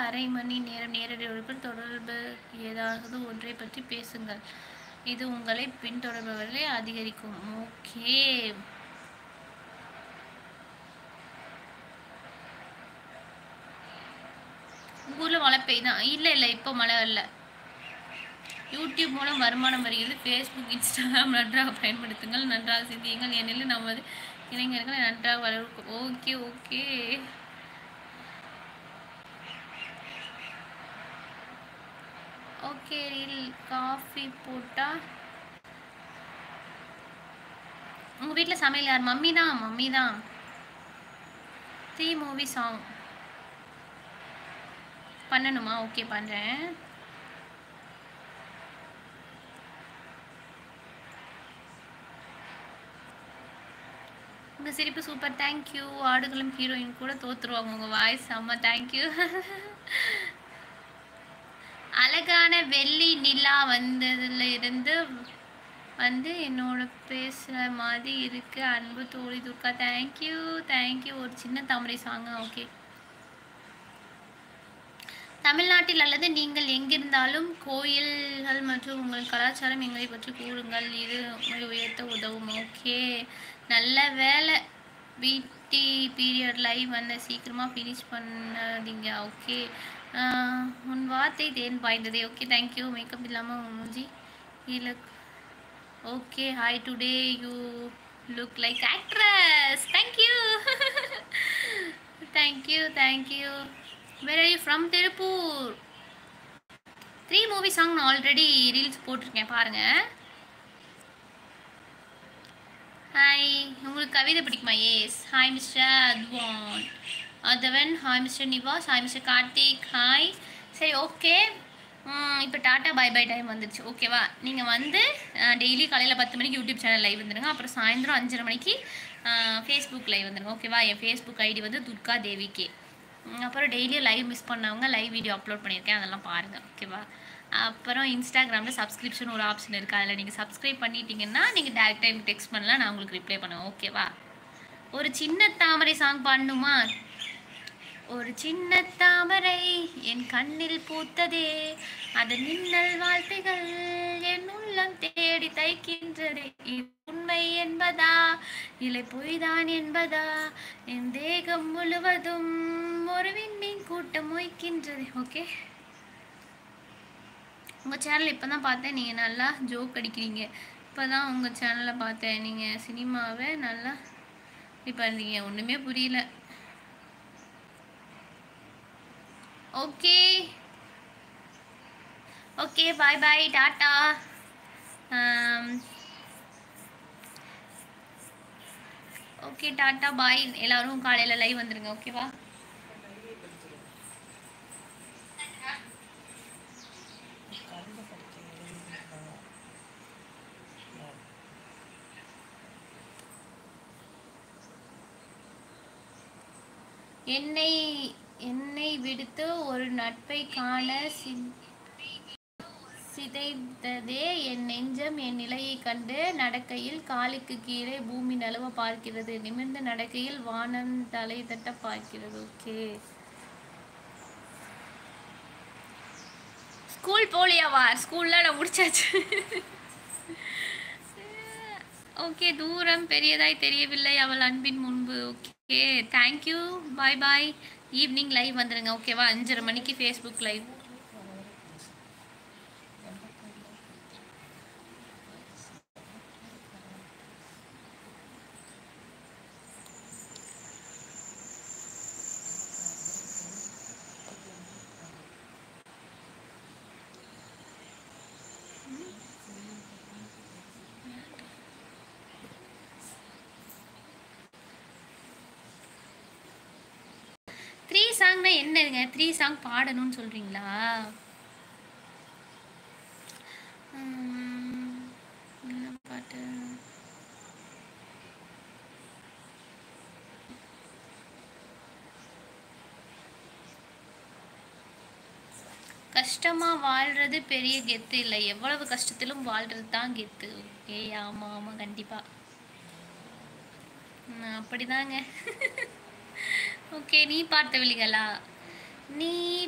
அரை மணி நேரம் நேரடி ஒழுப்பில் தொடர்பு ஏதாவது ஒன்றை பற்றி பேசுங்கள். இது உங்களை பின்தொடர்பவர்களை அதிகரிக்கும். ஓகே. உங்கள் ஊரில் மழை பெய்யுதான்? இல்லை இப்போ மழை இல்லை. யூடியூப் மூலம் வருமானம் வருகிறது. ஃபேஸ்புக் இன்ஸ்டாகிராம் நன்றாக பயன்படுத்துங்கள், நன்றாக சிந்தியுங்கள், ஏனெனில் நமது இளைஞர்களை நன்றாக வளர்க்கும். Okay okay. ஓகே. காஃபி போட்டால் உங்கள் வீட்டில் சமையல் யார்? மம்மி தான். 3 மூவி சாங் பண்ணணுமா? ஓகே பண்ணுறேன். உங்கள் சிரிப்பு சூப்பர், தேங்க்யூ. ஆடுகளும் ஹீரோயின் கூட தோற்றுருவாங்க, உங்கள் வாய்ஸ் செம்ம, தேங்க்யூ. அழகான வெள்ளி நிலா வந்ததுல இருந்து என்னோட பேசுகிற மாதிரி இருக்கு. அன்பு தோழி துர்கா, தேங்க்யூ. ஒரு சின்ன தாமரை சாங்க. ஓகே. தமிழ்நாட்டில் அல்லது நீங்கள் எங்கிருந்தாலும் கோயில்கள் மற்றும் உங்கள் கலாச்சாரம் எங்களை பற்றி கூறுங்கள். இது உங்களை உயர்த்த உதவும். ஓகே. நல்ல வேலை. பிடி பீரியட் லைவ் வந்த சீக்கிரமாக ஃபினிஷ் பண்ணாதீங்க. ஓகே. உன் வார்த்தை தேன் பாய்ந்ததே. Okay thank you. மேக்கப் இல்லாமல் மூஞ்சி இல்லை. ஓகே. Hi, today you look like actress. தேங்க்யூ. Where are you from? Tirupur. 3 movie song நான் ஆல்ரெடி ரீல்ஸ் போட்டிருக்கேன், பாருங்க. ஹாய், உங்களுக்கு கவிதை பிடிக்குமா? Yes. Hi mister Athavan. Hi mister Nivas. Hi mister Karthik. Hi. சரி ஓகே. இப்போ டாட்டா பை டைம் வந்துடுச்சு. ஓகேவா? நீங்கள் டெய்லி காலையில் 10 மணிக்கு யூடியூப் சேனல் லைவ் வந்துடுங்க. அப்புறம் சாயந்தரம் 5:30 மணிக்கு ஃபேஸ்புக் லைவ் வந்துடுங்க. ஓகேவா? என் ஃபேஸ்புக் ஐடி துர்கா தேவிகே. அப்புறம் டெய்லியும் லைவ் மிஸ் பண்ணவங்க லைவ் வீடியோ அப்லோட் பண்ணியிருக்கேன், அதெல்லாம் பாருங்கள். ஓகேவா? அப்புறம் இன்ஸ்டாகிராமில் சப்ஸ்கிரிப்ஷன் ஒரு ஆப்ஷன் இருக்குது. அதில் நீங்கள் சப்ஸ்கிரைப் பண்ணிட்டீங்கன்னா நீங்கள் டேரெக்டாக எனக்கு டெக்ஸ்ட் பண்ணலாம், நான் உங்களுக்கு ரிப்ளை பண்ணுவேன். ஓகேவா? ஒரு சின்ன தாமரை சாங் பாடணுமா? ஒரு சின்ன தாமரை என் கண்ணில் பூத்ததே, அதன் மின்னல் வாழ்த்துகள் என் உள்ளம் தேடி தைக்கின்றதே. உண்மை என்பதா இல்லை பொய்தான் என்பதா, என் தேகம் முழுவதும் ஒரு விண்மீன் கூட்டம் மொய்க்கின்றது. ஓகே. உங்கள் சேனல் இப்போ தான் பார்த்தேன், நீங்கள் நல்லா ஜோக் அடிக்கிறீங்க. இப்போ தான் உங்கள் சேனலில் பார்த்தேன், நீங்கள் சினிமாவை நல்லா இப்படி பண்ணுறீங்க, ஒன்றுமே புரியல. Okay bye tata. Okay tata bye. எல்லாரும் காலையில் லைவ் வந்துடுங்க. ஓகேவா? என்னை விடுத்து ஒரு நட்பை காண சிதைத்ததே என் நெஞ்சம். என் நிலையை கண்டு நடக்கையில் காலுக்கு கீழே பூமி நழுவ பார்க்கிறது, நிமிர்ந்து நடக்கையில் வானம் தலை தட்ட பார்க்கிறது. ஓகே. ஸ்கூல் போலியாவா? ஸ்கூல்லாம் நான் முடிச்சாச்சு. ஓகே. தூரம் பெரியதாய் தெரியவில்லை அவள் அன்பின் முன்பு. Okay thank you. Bye. Evening live வந்துடுங்க. ஓகேவா? 5:30 மணிக்கு ஃபேஸ்புக் லைவ். சாங்னா என்னங்க? 3 சாங் பாடணும்னு சொல்றீங்களா? என்ன பாட்டு? கஷ்டமா வாழ்றது பெரிய கெத்து இல்லை, எவ்வளவு கஷ்டத்திலும் வாழ்றது தான் கெத்து. ஓகே. ஆமாம் கண்டிப்பாக அப்படிதாங்க. ஓகே. நீ பார்த்த விழிகளா? நீ